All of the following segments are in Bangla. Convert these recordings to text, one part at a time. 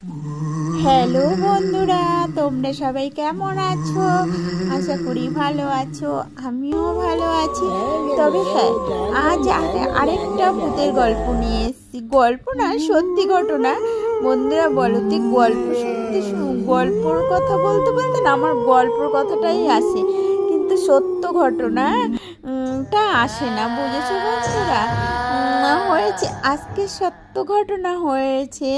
হ্যালো বন্ধুরা, তোমরা সবাই কেমন আছো? আশা করি ভালো আছো, আমিও ভালো আছি। তবে হ্যাঁ, আজ আরেকটা ভূতের গল্প নিয়ে এসেছি। গল্প না, সত্যি ঘটনা। বন্ধুরা বলো তো, গল্প সত্যি গল্পর কথা বলতে বলতে না আমার গল্পর কথাটাই আসে, কিন্তু সত্য ঘটনাটা আসে না, বুঝেছো বন্ধুরা? হয়েছে আজকে সত্য ঘটনা হয়েছে,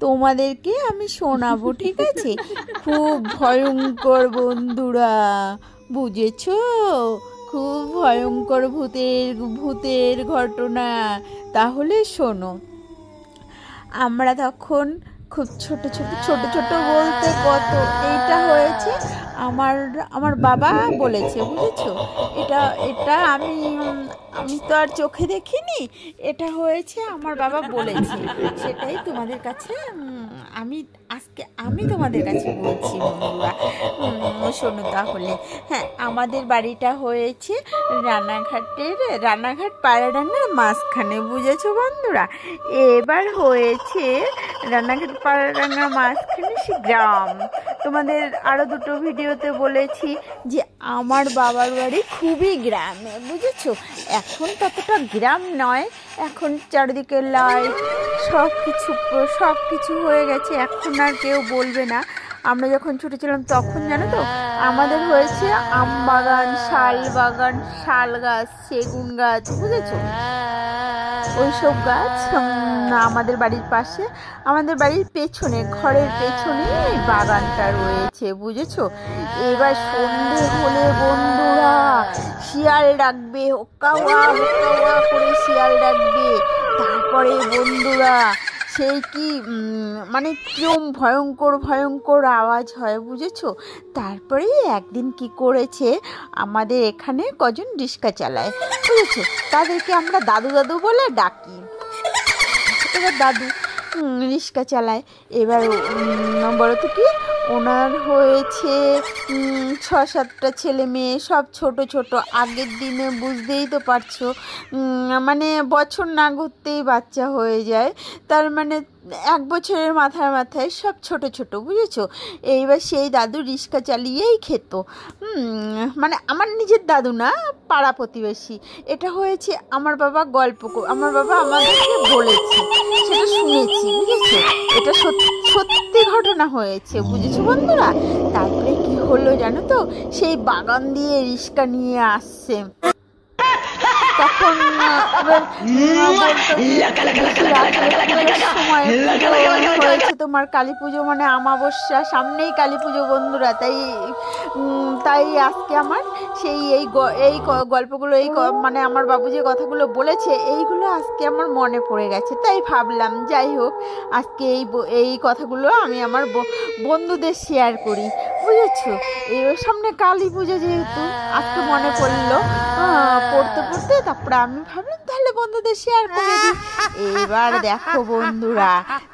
তোমাদেরকে আমি শোনাবো, ঠিক আছে? খুব ভয়ঙ্কর বন্ধুরা, বুঝেছো? খুব ভয়ঙ্কর ভূতের ঘটনা। তাহলে শোনো। আমরা তখন খুব ছোট ছোট বলতে কত, এইটা হয়েছে আমার আমার বাবা বলেছে, বুঝেছো? এটা এটা আমি আমি তো আর চোখে দেখিনি, এটা হয়েছে আমার বাবা বলেছে, সেটাই তোমাদের কাছে আমি তোমাদের কাছে বলছি বন্ধুরা। শোনো তাহলে। হ্যাঁ, আমাদের বাড়িটা হয়েছে রানাঘাট পায়রাডাঙ্গার মাঝখানে, বুঝেছো বন্ধুরা? এবার হয়েছে রানাঘাট পায়রাডাঙ্গার মাঝখানে সে গ্রাম। তোমাদের আরও দুটো ভিডিওতে বলেছি যে আমার বাবার বাড়ি খুবই গ্রামে, বুঝেছো? এখন ততটা গ্রাম নয়, এখন চারিদিকে লাইট, সব কিছু হয়ে গেছে। এখন আর কেউ বলবে না। আমরা যখন ছোটো ছিলাম তখন জানো তো, আমাদের হয়েছে আম বাগান, শাল গাছ, সেগুন গাছ, বুঝেছো? ওইসব গাছ আমাদের বাড়ির পাশে, আমাদের বাড়ির পেছনে, ঘরের পেছনে বাগানটা রয়েছে, বুঝেছো? এবার সন্ধে হলে বন্ধুরা শিয়াল ডাকবে, ওকা করে শিয়াল ডাকবে। তারপরে বন্ধুরা সেই কি মানে কিরম ভয়ঙ্কর আওয়াজ হয়, বুঝেছো? তারপরে একদিন কি করেছে, আমাদের এখানে কজন রিক্সা চালায়, বুঝেছো? তাদেরকে আমরা দাদু বলে ডাকি। এবার দাদু রিক্সা চালায়। এবার বলো তো কি, ওনার হয়েছে 6-7টা ছেলে মেয়ে, সব ছোট। আগের দিনে বুঝতেই তো পারছো, মানে বছর না ঘুরতেই বাচ্চা হয়ে যায়, তার মানে 1 বছরের মাথায় সব ছোট, বুঝেছো? এইবার সেই দাদু রিক্সা চালিয়েই খেত। মানে আমার নিজের দাদু না, পাড়া প্রতিবেশী। এটা হয়েছে আমার বাবা আমাদেরকে বলেছে, সেটা শুনেছি, বুঝেছো? এটা সত্যি ঘটনা হয়েছে, বুঝেছো বন্ধুরা? তারপরে কি হলো জানো তো, সেই বাগান দিয়ে রিক্সা নিয়ে আসছে। তখন হয়েছে তোমার কালী পুজো, মানে অমাবস্যা, সামনেই কালী পুজো বন্ধুরা। তাই আজকে আমার সেই এই গল্পগুলো, মানে আমার বাবু যে কথাগুলো বলেছে, এইগুলো আজকে আমার মনে পড়ে গেছে। তাই ভাবলাম যাই হোক, আজকে এই কথাগুলো আমি আমার বন্ধুদের শেয়ার করি, বুঝেছো? সামনে কালী পুজো যেহেতু আজকে মনে পড়লো, পড়তে তারপরে আমি ভাবলাম তাহলে বন্ধুদের শেয়ার করে দিই। এবার দেখো বন্ধুরা,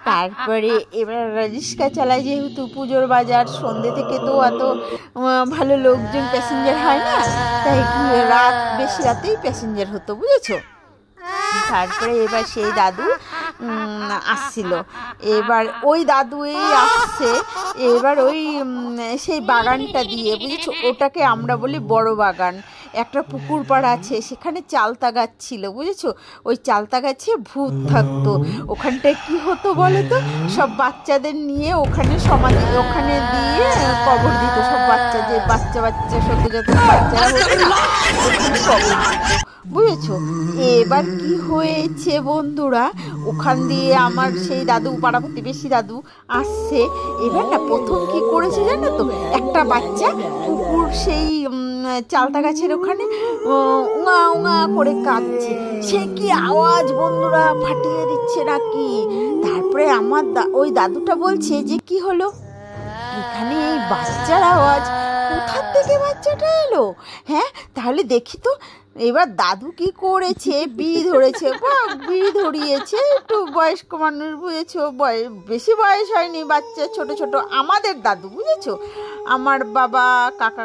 তারপরে এবার রিক্সা চালায়, যেহেতু পুজোর বাজার, সন্ধ্যে থেকে তো অত ভালো লোকজন প্যাসেঞ্জার হয় না, তাই কি বেশি রাতেই প্যাসেঞ্জার হতো, বুঝেছো? তারপরে এবার সেই দাদু আসছিল। এবার ওই দাদু আসছে, এবার ওই সেই বাগানটা দিয়ে, বুঝেছো? ওটাকে আমরা বলি বড় বাগান। একটা পুকুর পাড় আছে, সেখানে চালতা গাছ ছিল, বুঝেছো? ওই চালতা গাছে ভূত থাকতো। ওখানটায় কি হতো বলো তো, সব বাচ্চাদের নিয়ে ওখানে দিয়ে কবর দিত। সব বাচ্চা সদ্যজাত বাচ্চারা হতো না, ওখানে কবর দিত, বুঝেছো? এবার কি হয়েছে বন্ধুরা, ওখান দিয়ে আমার সেই দাদু, পাড়া প্রতিবেশী দাদু আসছে। এবার না প্রথম কি করেছে জানো তো, একটা বাচ্চা কুকুর সেই চালতা গাছের ওখানে উঙা করে কাঁদছে। সে কি আওয়াজ বন্ধুরা, ফাটিয়ে দিচ্ছে নাকি? তারপরে আমার ওই দাদুটা বলছে যে কি হলো, এখানে এই বাচ্চার আওয়াজ, কোথার থেকে বাচ্চাটা এলো? হ্যাঁ, তাহলে দেখি তো। এবার দাদু কি করেছে, বিড়ি ধরেছে, বিড়ি ধরিয়েছে। একটু বয়স্ক মানুষ, বুঝেছো? বেশি বয়স হয়নি, বাচ্চা ছোট আমাদের দাদু, বুঝেছো? আমার বাবা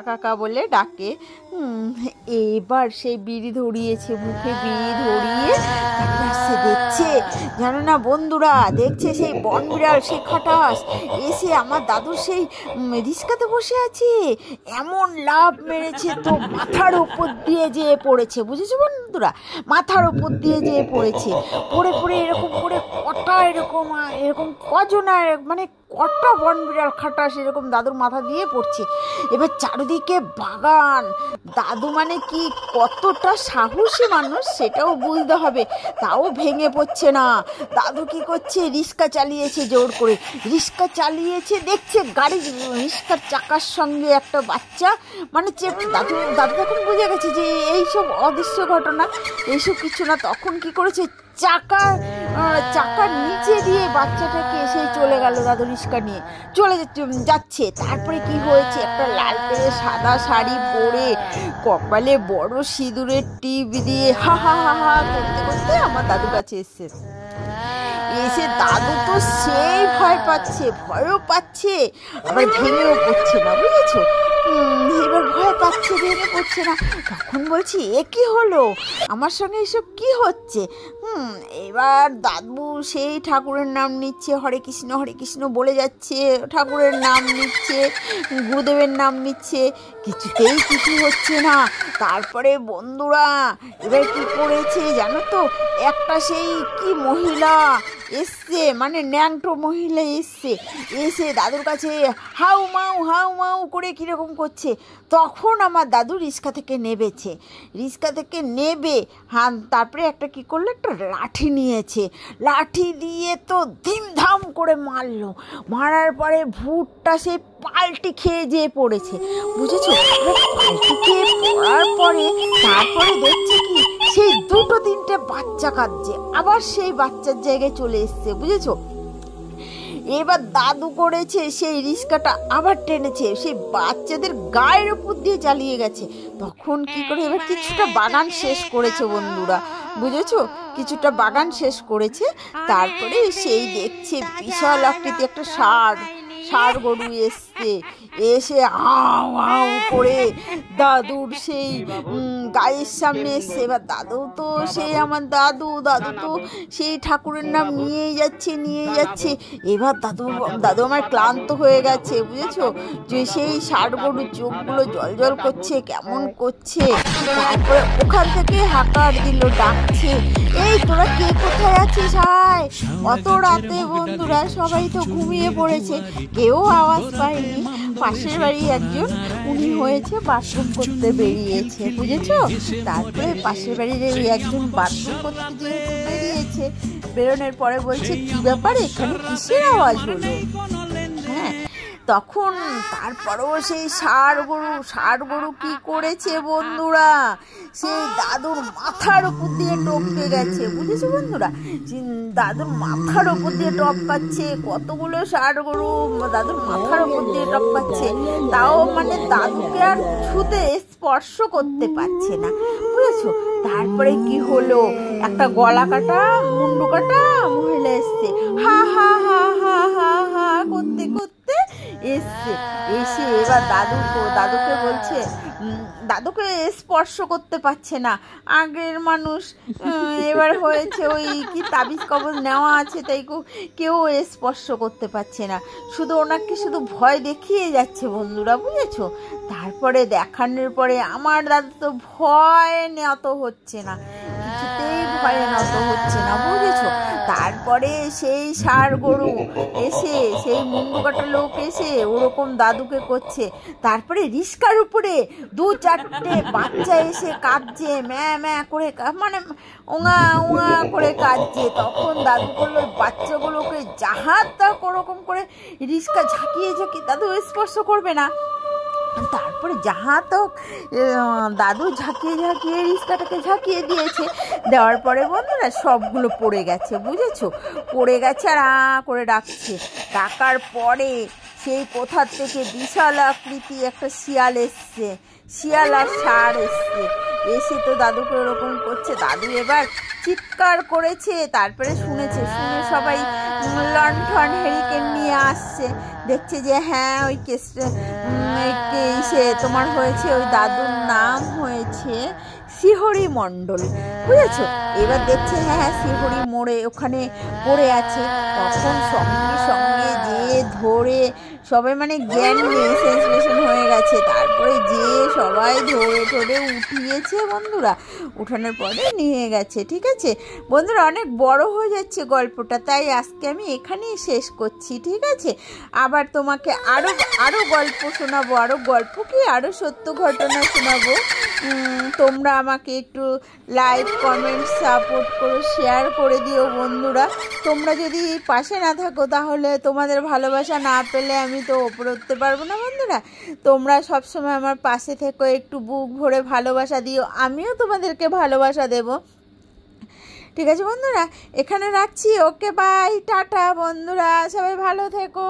কাকা বলে ডাকে। এবার সেই বিড়ি ধরিয়েছে, মুখে বিড়ি ধরিয়ে তারপর সে দেখছে, জানো না বন্ধুরা, দেখছে সেই বনবিড়াল, সেই খটাস এসে আমার দাদুর সেই রিস্কাতে বসে আছে, এমন লাফ মেরেছে তো মাথার উপর দিয়ে যেয়ে পড়েছে, বুঝেছো বন্ধুরা, মাথার উপর দিয়ে যেয়ে পড়েছে, পড়ে পড়ে এরকম করে কটা এরকম কজনা মানে কটা বনবিড়াল খাটাস এরকম দাদুর মাথা দিয়ে পড়ছে। এবার চারিদিকে বাগান, দাদু মানে কি কতটা সাহসী মানুষ সেটাও বুঝতে হবে, তাও ভেঙে পড়ছে না। দাদু কি করছে, রিস্কা চালিয়েছে, জোর করে রিস্কা চালিয়েছে, দেখছে গাড়ি রিস্কার চাকার সঙ্গে একটা বাচ্চা মানে দাদু তখন বুঝে গেছে যে এইসব অদৃশ্য ঘটনা, এইসব কিছু না। তখন কি করেছে, চাকার নিচে দিয়ে বাচ্চাটাকে সেই চলে গেল, দাদু রিস্কা নিয়ে চলে যাচ্ছে। তারপরে কি হয়েছে, একটা লাল পেরে সাদা শাড়ি পরে কপালে বড় সিঁদুরের টিপ দিয়ে হা হা হা হা করতে করতে আমার দাদুর কাছে এসে দাদু তো সেই ভয় পাচ্ছে, ভয়ও পাচ্ছে, আবার ভেঙেও পড়ছে না, বুঝেছো। এবার ভয় পাচ্ছে, ভেঙে পড়ছে না। তখন বলছি, এ কি হলো, আমার সঙ্গে এসব কি হচ্ছে? এবার দাদু সেই ঠাকুরের নাম নিচ্ছে, হরে কৃষ্ণ বলে যাচ্ছে, ঠাকুরের নাম নিচ্ছে, গুরুদেবের নাম নিচ্ছে, কিছুতেই কিছু হচ্ছে না। তারপরে বন্ধুরা এবার কি করেছে জানো তো, একটা সেই কি মহিলা এসছে, মানে ন্যাংটো মহিলা এসে দাদুর কাছে হাউ মাউ করে কিরকম করছে। তখন আমার দাদু রিস্কা থেকে নেবে তারপরে একটা কি করলো, একটা লাঠি নিয়েছে, লাঠি দিয়ে তো ধিমধাম করে মারার পরে ভূতটা সে পাল্টি খেয়ে যেয়ে পড়েছে, বুঝেছো। পাল্টি খেয়ে পড়ার পরে তারপরে দেখছে কি, সেই 2-3টে বাচ্চা কাঁদছে, আবার সেই বাচ্চার জায়গায় চলে এসছে, বুঝেছো। এবার দাদু করেছে, সেই রিস্কাটা আবার টেনেছে, সেই বাচ্চাদের গায়ের উপর দিয়ে চালিয়ে গেছে। তখন কি করে, এবার কিছুটা বাগান শেষ করেছে বন্ধুরা, বুঝেছো, কিছুটা বাগান শেষ করেছে। তারপরে সেই দেখছে বিশাল আকৃতি একটা ষাঁড় গরু এসে হাউ করে দাদুর সেই গায়ের সামনে এসছে। এবার দাদু তো সেই আমার দাদু তো সেই ঠাকুরের নাম নিয়েই যাচ্ছে। এবার দাদু আমার ক্লান্ত হয়ে গেছে, বুঝেছো, যে সেই ষাঁড় গরুর চোখগুলো জল করছে, কেমন করছে। তারপরে ওখান থেকে হাঁকার দিল, ডাকছে, এই তোরা কে কোথায় আছিস, হায়। অত রাতে বন্ধুরা সবাই তো ঘুমিয়ে পড়েছে, কেউ আওয়াজ পায়নি। পাশের বাড়ি একজন, উনি হয়েছে বাথরুম করতে বেরিয়েছে, বুঝেছো। তারপরে পাশের বাড়ির একজন বাথরুম করতে যেহেতু বেরিয়েছে, বেরোনোর পরে বলছে, কি ব্যাপার, এখানে কিসের আওয়াজ হলো? হ্যাঁ, তখন তারপরেও সেই ষাঁড় গরু কি করেছে বন্ধুরা, সেই দাদুর মাথার উপর দিয়ে টপকে গেছে, বুঝেছো বন্ধুরা। দাদুর মাথার উপর দিয়ে টপকাচ্ছে, কতগুলো ষাঁড় গরু দাদুর মাথার উপর দিয়ে টপকাচ্ছে, তাও মানে দাদুকে আর ছুতে স্পর্শ করতে পারছে না, বুঝেছো। তারপরে কি হলো, একটা গলা কাটা মুন্ডু কাটা মহিলা এসছে, হা হা হা হা হা হা করতে এসে এবার দাদুকে বলছে, দাদুকে স্পর্শ করতে পারছে না, আগের মানুষ, এবার হয়েছে ওই কি তাবিজ কবজ নেওয়া আছে, তাই কেউ স্পর্শ করতে পারছে না, শুধু ওনাকে শুধু ভয় দেখিয়ে যাচ্ছে বন্ধুরা, বুঝেছো। তারপরে দেখানোর পরে আমার দাদু তো ভয় নত হচ্ছে না, কিছুতেই ভয় নত হচ্ছে না, বুঝেছো। তারপরে সেই ষাঁড় গরু এসে, সেই মুন্ডু কাটা লোক এসে ওরকম দাদুকে করছে। তারপরে রিস্কার উপরে 2-4টে বাচ্চা এসে কাঁদছে, ম্যা করে, মানে ওঙা করে কাঁদছে। তখন দাদু করলো বাচ্চাগুলোকে যাহাতা ওরকম করে রিস্কা ঝাঁকিয়ে দাদু স্পর্শ করবে না। তারপরে দাদু ঝাঁকিয়ে রিস্কাটাকে ঝাঁকিয়ে দিয়েছে, দেওয়ার পরে বন্ধুরা সবগুলো পড়ে গেছে, বুঝেছো, পড়ে গেছে আর করে ডাকার পরে সেই কোথার থেকে বিশাল আকৃতি একটা শিয়াল আর ষাঁড় এসে তো দাদুকে ওরকম করছে। দাদু এবার চিৎকার করেছে, তারপরে শুনে সবাই লণ্ঠন হেরিকেন নিয়ে আসছে, দেখছে যে হ্যাঁ ওই কেসে তোমার হয়েছে, ওই দাদুর নাম হয়েছে হয়েছে শিহরি মণ্ডল, বুঝেছো? এবার দেখছে হ্যাঁ শিহরি মোড়ে ওখানে পড়ে আছে, তখন সঙ্গে সঙ্গে যে ধরে সবাই মানে জ্ঞান নেই, সেন্সলেশন হয়ে গেছে, তারপরে যে সবাই ধরে ধরে উঠিয়েছে বন্ধুরা, উঠানোর পরে নিয়ে গেছে। ঠিক আছে বন্ধুরা, অনেক বড় হয়ে যাচ্ছে গল্পটা, তাই আজকে আমি এখানেই শেষ করছি। ঠিক আছে, আবার তোমাকে আরও আরও গল্প শোনাবো, আরও গল্প কি আরও সত্য ঘটনা শোনাবো। তোমরা আমাকে একটু লাইক কমেন্ট সাপোর্ট করো, শেয়ার করে দিও বন্ধুরা। তোমরা যদি পাশে না থাকো তাহলে তোমাদের ভালোবাসা না পেলে আমি তো ওপরে উঠতে পারবো না বন্ধুরা। তোমরা সবসময় আমার পাশে থেকো, একটু বুক ভরে ভালোবাসা দিও, আমিও তোমাদেরকে ভালোবাসা দেব। ঠিক আছে বন্ধুরা, এখানে রাখছি। ওকে বাই, টাটা বন্ধুরা, সবাই ভালো থেকো।